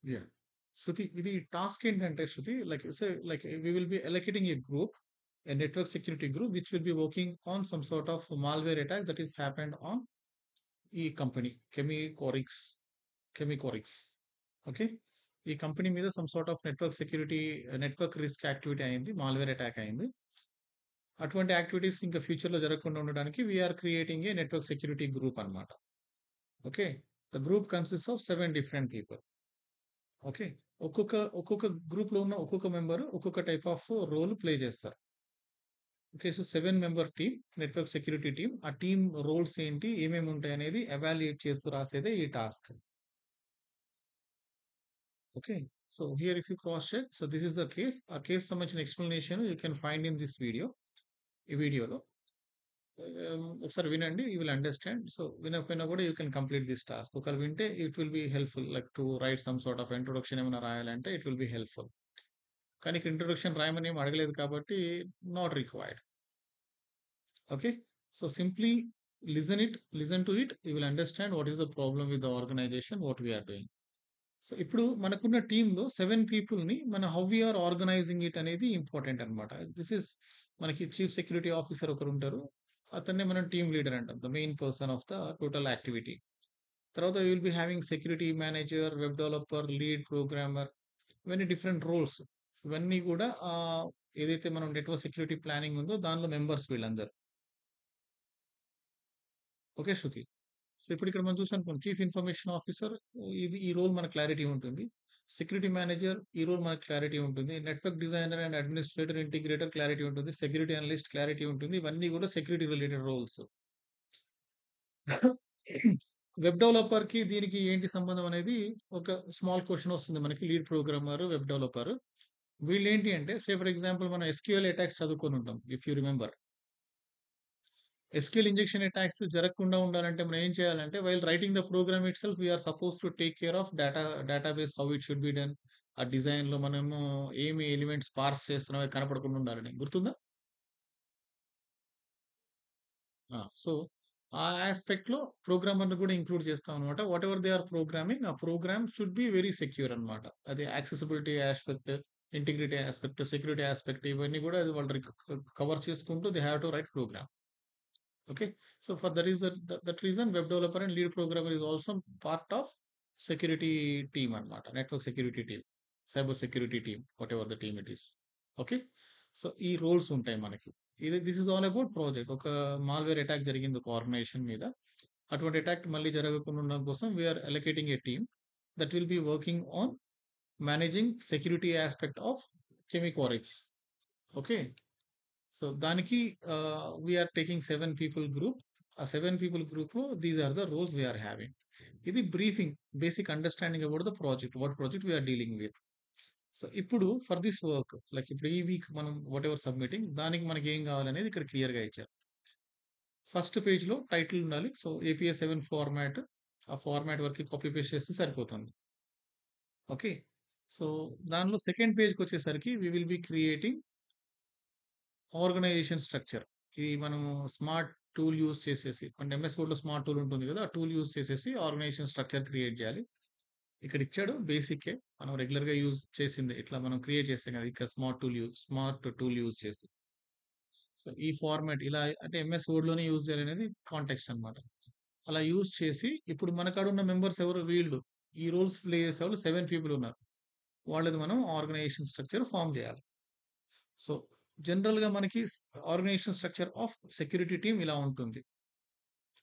Yeah! శృతి ఇది task ఏంటంటే Shruti like we will be allocating a group, a network security group which will be working on some sort of malware attack that is happened on ఈ company Chemicorix. Chemicorix. Okay. ఈ company మీద some sort of network risk activity అయింది. Malware attack అయింది. అటువంటి activities ఇంకా ఫ్యూచర్‌లో జరగకుండా ఉండడానికి we are creating a network security group అన్నమాట. Okay. The group consists of 7 different people. Okay. ఒక్కొక్క గ్రూప్‌లో ఉన్న ఒక్కొక్క మెంబర్ ఒక్కొక్క టైప్ ఆఫ్ రోల్ ప్లే చేస్తారు. Okay. So, 7 member team, network security team. ఆ టీమ్ రోల్స్ ఏంటి? ఏమేమి ఉంటాయనేది ఎవాల్యుయేట్ చేస్తూ రాసేదే ఈ task. Okay. So, here if you cross check. So, this is the case. ఆ కేస్ సంబంధించిన explanation you can find in this video. ఈ వీడియోలో. ఒకసారి వినండి. You will understand. సో, వినకపోయినా కూడా you can complete this task. ఒకవేళ వింటే it will be helpful like to write some sort of introduction ఏమైనా రాయాలంటే ఇట్ విల్ బి హెల్ప్‌ఫుల్. కానీ ఇక్కడ ఇంట్రొడక్షన్ రాయమని ఏమి అడగలేదు కాబట్టి not required. Okay. So, simply listen to it. You will understand what is the problem with the organization what we are doing. So, ఇప్పుడు మనకున్న టీమ్‌లో 7 పీపుల్‌ని how we are organizing it అనేది ఇంపార్టెంట్ అన్నమాట. దిస్ ఈస్ మనకి chief security officer ఒకరుంటారు. అతన్నే మనం టీమ్ లీడర్ అంటాం. The main person of the total activity. తర్వాత we will be having security manager, web developer, lead programmer ఇవన్నీ డిఫరెంట్ రోల్స్. ఇవన్నీ గూడా ఏదైతే మనం నెట్వర్క్ సెక్యూరిటీ ప్లానింగ్ ఉందో దానిలో మెంబర్స్ వీళ్ళందరూ. ఓకే శృతి. సో, ఇప్పుడిక్కడ మనం చూసామనుకోండి చీఫ్ ఇన్ఫర్మేషన్ ఆఫీసర్ ఈ రోల్ మనకు క్లారిటీ ఉంటుంది. సెక్యూరిటీ మేనేజర్ ఈ రోల్ మనకు క్లారిటీ ఉంటుంది. Network designer and administrator, integrator clarity ఉంటుంది. సెక్యూరిటీ అనలిస్ట్ క్లారిటీ ఉంటుంది. ఇవన్నీ కూడా సెక్యూరిటీ రిలేటెడ్ రోల్స్. వెబ్ డెవలపర్‌కి దీనికి ఏంటి సంబంధం అనేది ఒక స్మాల్ క్వెషన్ వస్తుంది మనకి. లీడ్ ప్రోగ్రామర్, వెబ్ డెవలపర్ వీళ్ళేంటి అంటే ఫర్ ఎగ్జాంపుల్ మనం ఎస్‌క్యూఎల్ అటాక్స్ చదువుకొనుంటాం. If you remember. SQL injection attacks జరగకుండా ఉండాలంటే మనం ఏం చేయాలంటే while writing the program itself we are supposed to take care of database how it should be done. ఆ డిజైన్‌లో మనము ఏమి ఎలిమెంట్స్ పార్స్ చేస్తున్నామో అవి కనపడకుండా ఉండాలని. గుర్తుందా? సో, ఆ యాస్పెక్ట్‌లో ప్రోగ్రామర్‌ని కూడా ఇంక్లూడ్ చేస్తామనమాట. వాటెవర్ దే ఆర్ ప్రోగ్రామింగ్ ఆ program should be very secure అనమాట. అది accessibility aspect, integrity aspect, security aspect ఇవన్నీ కూడా అది వాళ్ళు కవర్ చేసుకుంటూ they have to write program. Okay. So for that is that reason, web developer and lead programmer is also part of security team and network security team, cyber security team, whatever the team it is. Okay. So ఈ roles ఉంటాయి మనకి. This is all about project. ఒక malware attack జరిగింది ఒక organisation మీద. అటువంటి attack మళ్ళీ జరగకుండా ఉండడం కోసం we are allocating a team that will be working on managing security aspect of Chemicorix. Okay. So దానికి వీఆర్ టేకింగ్ 7 పీపుల్ గ్రూప్. ఆ 7 పీపుల్ గ్రూప్‌లో these are the roles we are having. ఇది briefing, basic understanding about the project. What project we are dealing with. So ఇప్పుడు for this work like ఇప్పుడు ఈ week మనం whatever submitting దానికి మనకి ఏం కావాలనేది ఇక్కడ క్లియర్‌గా ఇచ్చారు. ఫస్ట్ పేజ్‌లో టైటిల్ ఉండాలి. So APS 7 format. ఆ ఫార్మాట్ వరకి కాపీ పేస్ట్ చేస్తే సరిపోతుంది. ఓకే. సో దానిలో సెకండ్ పేజ్‌కొచ్చేసరికి we will be creating organization structure. ఇది మనము స్మార్ట్ టూల్ యూజ్ చేసేసి అంటే ఎంఎస్ వర్డ్‌లో స్మార్ట్ టూల్ ఉంటుంది గదా! ఆ టూల్ యూజ్ చేసేసి ఆర్గనైజేషన్ స్ట్రక్చర్ క్రియేట్ జేయాలి. ఇక్కడ ఇచ్చాడు బేసికే. మనం రెగ్యులర్‌గా యూజ్ చేసిందే. ఇట్లా మనం క్రియేట్ చేస్తాం గదా! ఇక్కడ స్మార్ట్ టూల్ యూజ్ చేసి. సో, ఈ ఫార్మాట్ ఇలా అంటే ఎంఎస్ వర్డ్‌లోనే యూజ్ చేయాలనేది కాంటెక్స్ట్ అన్నమాట. అలా యూజ్ చేసి ఇప్పుడు మన కాడ ఉన్న మెంబర్స్ ఎవరు? వీళ్ళు. ఈ రోల్స్ ప్లే చేసేవాళ్ళు 7 పీపుల్ ఉన్నారు. వాళ్ళది మనం ఆర్గనైజేషన్ స్ట్రక్చర్ ఫార్మ్ జేయాలి. సో, జనరల్‌గా మనకి organisation structure of security team ఇలా ఉంటుంది.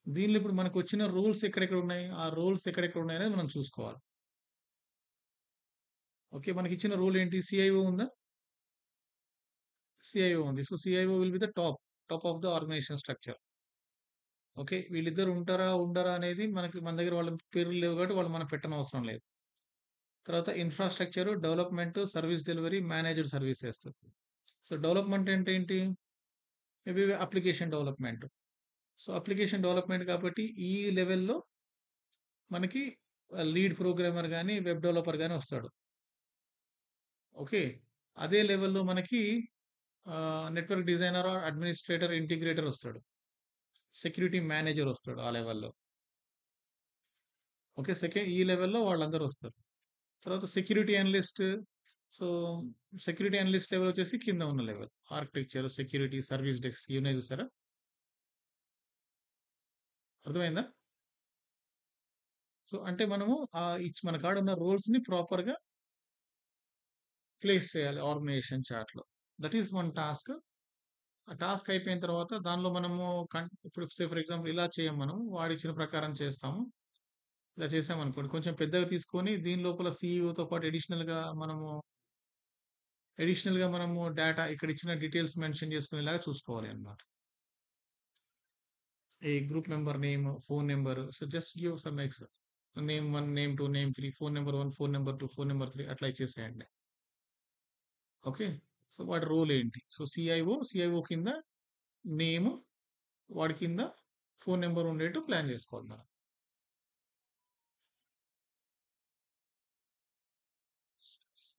దీనిలో ఇప్పుడు మనకొచ్చిన రూల్స్ ఎక్కడెక్కడ ఉన్నాయి? ఆ రూల్స్ ఎక్కడెక్కడ ఉన్నాయనేది మనం చూసుకోవాలి. ఓకే. మనకిచ్చిన రూల్ ఏంటి? సిఐఓ ఉందా? సిఐఓ ఉంది. So, CIO will be the top of the organisation structure. Okay. వీళ్ళిద్దరు ఉంటారా? ఉండరా? అనేది మన దగ్గర వాళ్ళ పేర్లు లేవు కాబట్టి వాళ్ళు మనం పెట్టనవసరం లేదు. తర్వాత infrastructure, development, service delivery, managed services. So, development అంటే ఏంటి? Maybe application development. So, application development కాబట్టి ఈ లెవెల్‌లో మనకి లీడ్ ప్రోగ్రామర్ గాని, వెబ్ డెవలపర్ గాని వస్తాడు. ఓకే. అదే లెవెల్‌లో మనకి network designer or administrator, integrator వస్తాడు. సెక్యూరిటీ మేనేజర్ వస్తాడు ఆ లెవెల్‌లో. ఓకే. ఈ లెవెల్‌లో వాళ్ళందరూ వస్తారు. తర్వాత security analyst. So, security analyst level వచ్చేసి కింద ఉన్న లెవెల్. ఆర్కిటెక్చర్, సెక్యూరిటీ, సర్వీస్ డెస్క్ ఇవున్నాయి చూసారా? అర్థమైందా? సో, అంటే మనము మన కాడున్న రోల్స్‌ని ప్రాపర్‌గా ప్లేస్ చేయాలి ఆర్గనైజేషన్ చార్ట్‌లో. That is one task. ఆ టాస్క్ అయిపోయిన తర్వాత దానిలో మనము ఇప్పుడు ఫర్ ఎగ్జాంపుల్ ఇలా చేయం మనం. వాడిచ్చిన ప్రకారం చేస్తాము. ఇలా చేసామనుకోండి కొంచెం పెద్దగా తీసుకొని దీని లోపల సీఈఓతో పాటు అడిషనల్‌గా మనము డేటా ఇక్కడ ఇచ్చిన డీటెయిల్స్ మెన్షన్ చేసుకునేలాగా చూసుకోవాలి అన్నమాట. A group member name, phone number. So, just give some name 1, name 2, name 3, phone number 1, phone number 2, phone number 3 అట్లా ఇచ్చేసేయండి. ఓకే. సో, వాడి రోల్ ఏంటి? సో, సిఐఓ కింద నేమ్, వాడి కింద ఫోన్ నంబర్ ఉండేట్టు ప్లాన్ చేసుకోవాలి మనం.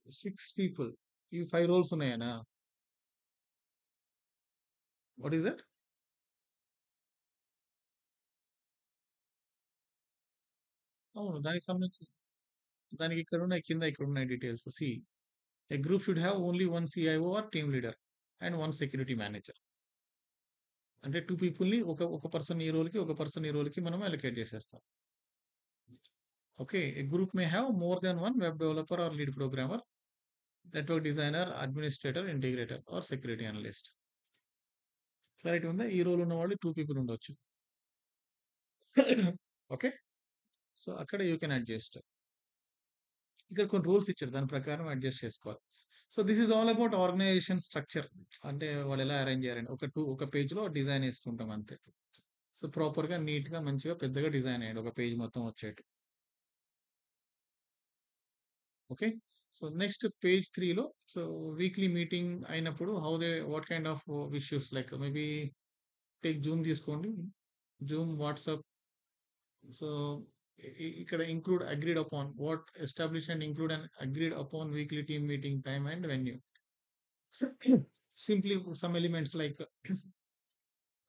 6 పీపుల్. ఇవి 5 రోల్స్ ఉన్నాయనా? What is that? అవును. దానికి ఇక్కడున్నాయి details. A group should have only 1 CIO or team leader and 1 security manager. అంటే 2 పీపుల్‌ని ఒక పర్సన్ ఈ రోల్‌కి, ఒక పర్సన్ ఈ రోల్‌కి మనం అలొకేట్ చేసేస్తాం. Okay. A group may have more than 1 web developer or lead programmer, network designer, administrator, integrator or security analyst. Clarity ఉందా? ఈ రోల్ ఉన్నవాళ్ళు 2 పీపుల్ ఉండొచ్చు. ఓకే. సో, అక్కడ యూ కెన్ అడ్జస్ట్. ఇక్కడ కొన్ని రూల్స్ ఇచ్చారు. దాని ప్రకారం అడ్జస్ట్ చేసుకోవాలి. So, this is all about organisation structure. అంటే వాళ్ళు ఎలా అరేంజ్ చేయాలని. ఒక పేజ్‌లో డిజైన్ ఏసుకుంటాం అంతే. సో, ప్రాపర్‌గా, నీట్‌గా, మంచిగా, పెద్దగా డిజైన్ ఎయండి. ఒక పేజ్ మొత్తం వచ్చేట్టు. ఓకే. సో, నెక్స్ట్ పేజ్ 3లో సో, వీక్లీ మీటింగ్ అయినప్పుడు what kind of issues like maybe take Zoom తీసుకోండి. Zoom, WhatsApp. సో, ఇక్కడ establish and include and agreed upon weekly team meeting time and venue. Simply some elements like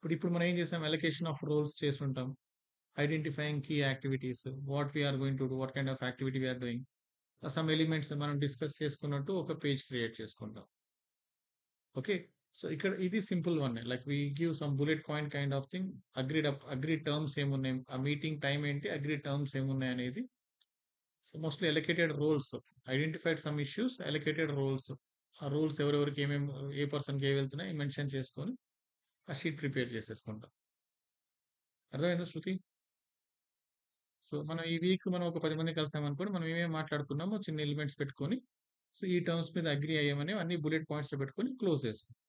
ఇప్పుడు మనం ఏం చేసాం allocation of roles చేసుంటాం. Identifying key activities, what we are going to do, what kind of activity we are doing. Some elements మనం discuss చేసుకున్నట్టు ఒక page create చేసుకుంటాం. Okay. So, ఇక్కడ ఇది సింపుల్ వన్నే. Like we give some bullet point kind of thing. Agreed terms ఏమున్నాయి? ఆ meeting time ఏంటి? అగ్రీడ్ టర్మ్స్ ఏమున్నాయనేది. So, mostly allocated roles. Identified some issues, allocated roles. ఆ రోల్స్ ఎవరెవరికి ఏ పర్సన్‌కి ఏవి వెళ్తున్నాయి మెన్షన్ చేసుకొని ఆ షీట్ ప్రిపేర్ చేసేసుకుంటాం. అర్థమైందా శృతి? సో, మనం ఈ వీక్ ఒక 10 మంది కలిసామనుకోండి. మనం ఏమేమి మాట్లాడుకున్నామో చిన్న ఎలిమెంట్స్ పెట్టుకొని, సో, ఈ టర్మ్స్ మీద అగ్రీ అయ్యామని అన్ని బుల్లెట్ పాయింట్స్‌లో పెట్టుకొని క్లోజ్ చేసుకుంటాం.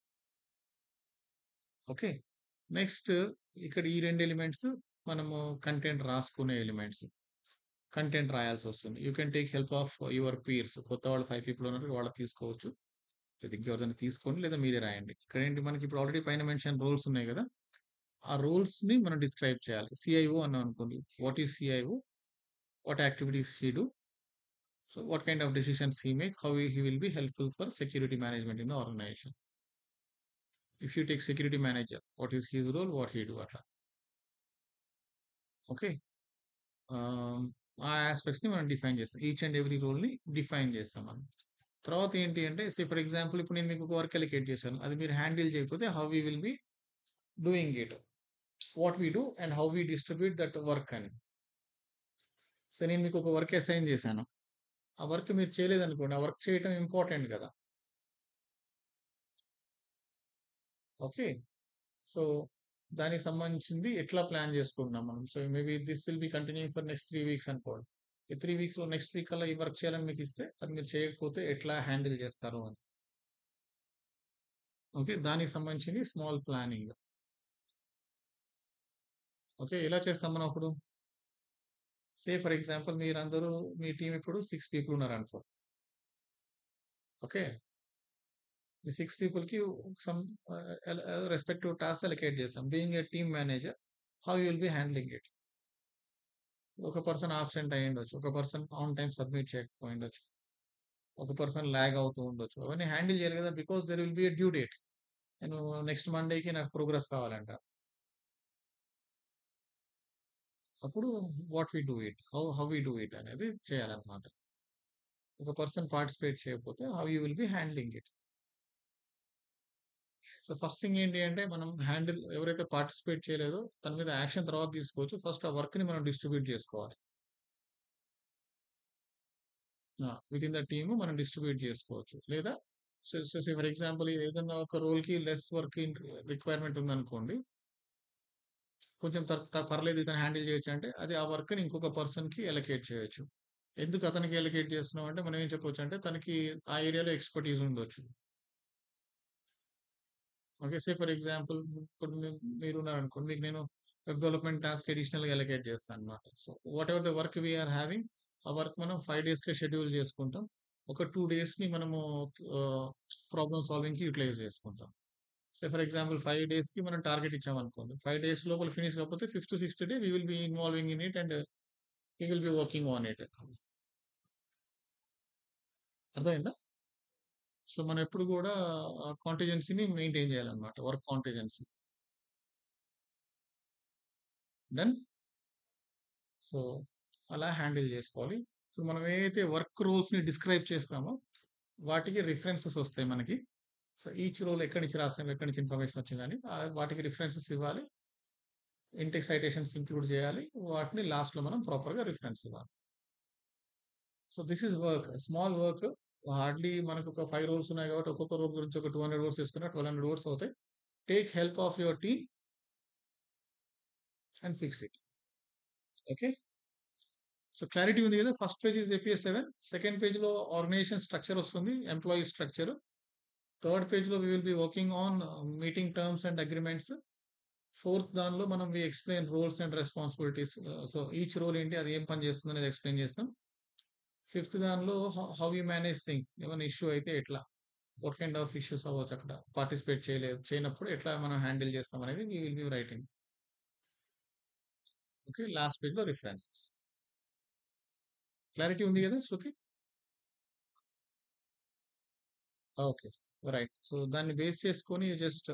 ఓకే. నెక్స్ట్ ఇక్కడ ఈ 2 ఎలిమెంట్స్ మనము కంటెంట్ రాసుకునే ఎలిమెంట్స్. కంటెంట్ రాయాల్సొస్తుంది. You can take help of your peers. కొత్త వాళ్ళు 5 పీపుల్ ఉన్నారు. వాళ్ళది తీసుకోవచ్చు. లేదా ఇంకెవరిదైనా తీసుకోండి. లేదా మీరే రాయండి. ఇక్కడేంటి మనకి ఇప్పుడు ఆల్రెడీ పైన మెన్షన్ రోల్స్ ఉన్నాయి గదా! ఆ రోల్స్‌ని మనం డిస్క్రైబ్ చేయాలి. సీఐఓ అన్నామనుకోండి. What is CIO? What activities he do? So what kind of decisions he make? How he will be helpful for security management in the organization? If you take security manager, what is his role? What he do? అట్లా. Okay. ఆ ఆస్పెక్ట్స్‌ని మనం define చేస్తాం. Each and every రోల్‌ని define చేస్తాం మనం. తర్వాత ఏంటి అంటే for example ఇప్పుడు నేను మీకు ఒక వర్క్ అలొకేట్ చేశాను. అది మీరు హ్యాండిల్ చేయకపోతే how we will be doing it? What we do and how we distribute that work అని. సో, నేను మీకు ఒక వర్క్ అసైన్ చేశాను. ఆ వర్క్ మీరు చేయలేదనుకోండి. ఆ వర్క్ చేయటం ఇంపార్టెంట్ కదా! ఓకే. సో, దానికి సంబంధించింది ఎట్లా ప్లాన్ చేసుకుంటున్నాం మనం. So, maybe this will be continuing for next 3 weeks అనుకోండి. ఈ 3 వీక్స్‌లో నెక్స్ట్ వీక్ కల్లా ఈ వర్క్ చేయాలని మీకిస్తే, అది మీరు చేయకపోతే ఎట్లా హ్యాండిల్ చేస్తారు అని. ఓకే. దానికి సంబంధించింది స్మాల్ ప్లానింగ్. ఓకే. ఎలా చేస్తాం మనం అప్పుడు? ఫర్ ఎగ్జాంపుల్ మీరందరూ మీ టీమ్ ఇప్పుడు 6 పీపుల్ ఉన్నారనుకో. ఓకే. ఈ 6 పీపుల్‌కి సమ్ రెస్పెక్టివ్ టాస్క్స్ అలొకేట్ చేస్తాం. Being a team manager, how you will be handling it? ఒక పర్సన్ అబ్సెంట్ అయ్యుండొచ్చు. ఒక పర్సన్ ఆన్ టైమ్ సబ్మిట్ చేయకపోయుండొచ్చు. ఒక పర్సన్ లాగ్ అవుతూ ఉండొచ్చు. అవన్నీ హ్యాండిల్ చేయాలి కదా! Because there will be a due date. నేను నెక్స్ట్ మండేకి నాకు ప్రోగ్రెస్ కావాలంట. అప్పుడు what we do it? How we do it అనేది చేయాలన్నమాట. ఒక పర్సన్ పార్టిసిపేట్ చేయకపోతే how you will be handling it. So first thing ఏంటి అంటే మనం ఎవరైతే పార్టిసిపేట్ చేయలేదో తన మీద యాక్షన్ తర్వాత తీసుకోవచ్చు. ఫస్ట్ ఆ వర్క్‌ని మనం డిస్ట్రిబ్యూట్ జేసుకోవాలి. వితిన్ ద టీమ్ మనం డిస్ట్రిబ్యూట్ జేసుకోవచ్చు. లేదా ఫర్ ఎగ్జాంపుల్ ఏదన్నా ఒక రోల్‌కి లెస్ వర్క్ రిక్వైర్మెంట్ ఉందనుకోండి. కొంచెం పర్లేదు ఇతను హ్యాండిల్ చేయొచ్చంటే, అది ఆ వర్క్‌ని ఇంకొక పర్సన్‌కి అలొకేట్ చేయొచ్చు. ఎందుకు అతనికి అలొకేట్ చేస్తున్నామంటే, మనం ఏం చెప్పొచ్చంటే, తనకి ఆ ఏరియాలో ఎక్స్‌పర్‌టీస్ ఉండొచ్చు. ఓకే. ఫర్ ఎగ్జాంపుల్ ఇప్పుడు మీరున్నారనుకోండి. మీకు నేను వెబ్ డెవలప్‌మెంట్ టాస్క్ అడిషనల్‌గా అలొకేట్ చేస్తానన్నమాట. So, whatever the work we are having, ఆ వర్క్ మనం 5 డేస్‌కే షెడ్యూల్ చేసుకుంటాం. ఒక 2 డేస్‌ని మనము ఆహ్, ప్రాబ్లమ్ సాల్వింగ్‌కి యుటిలైజ్ చేసుకుంటాం. ఫర్ ఎగ్జాంపుల్ 5 డేస్‌కి మనం టార్గెట్ ఇచ్చామనుకోండి. 5 డేస్ లోపల ఫినిష్ కాకపోతే fifth, sixth day we will be involving in it and we will be working on it. అర్థమైందా? సో, మనం ఎప్పుడు గూడా కాంటిజెన్సీని మెయింటైన్ చేయాలన్నమాట. Work contingency. డన్. సో, అలా హ్యాండిల్ జేసుకోవాలి. ఇప్పుడు మనం ఏవైతే వర్క్ రోల్స్‌ని డిస్క్రైబ్ చేస్తామో, వాటికి రిఫరెన్సెస్ ఒస్తాయి మనకి. సో, ఈచ్ రోల్ ఎక్కడి నుంచి రాసాం, ఎక్కడి నుంచి ఇన్ఫర్మేషన్ వచ్చిందని వాటికి రిఫరెన్సెస్ ఇవ్వాలి. ఇంటెక్స్ సైటేషన్స్ ఇంక్లూడ్ చేయాలి. వాటిని లాస్ట్‌లో మనం ప్రాపర్‌గా రిఫరెన్స్ ఇవ్వాలి. So, this is work. Small work. Hardly మనకొక 5 రోల్స్ ఉన్నాయి కాబట్టి ఒక్కొక్క రోల్ గురించి ఒక 200 వర్డ్స్ తీసుకున్న 1200 వర్డ్స్ అవుతాయి. Take help of your team and fix it. Okay. So, clarity ఉంది గదా! First page is APS 7. Second పేజ్‌లో ఆర్గనైజేషన్ స్ట్రక్చర్ వస్తుంది. Employee structure. థర్డ్ పేజ్‌లో we will be working on meeting terms and agreements. Fourth దానిలో మనం we explain roles and responsibilities. So, each role ఏంటి? అది ఏం పని చేస్తుందనేది ఎక్స్‌ప్లెయిన్ చేస్తాం. ఫిఫ్త్ దానిలో హౌ యూ మేనేజ్ థింగ్స్. ఏమైనా ఇష్యూ అయితే ఎట్లా? వాట్ కైండ్ ఆఫ్ ఇష్యూస్ అవ్వచ్చు అక్కడ? పార్టిసిపేట్ చేయనప్పుడు ఎట్లా మనం హ్యాండిల్ చేస్తాం అనేది we will be writing. Okay. Last పేజ్‌లో రిఫరెన్సెస్. క్లారిటీ ఉంది గదా! శృతి? ఓకే. రైట్. సో, దాన్ని బేస్ చేసుకొని జస్ట్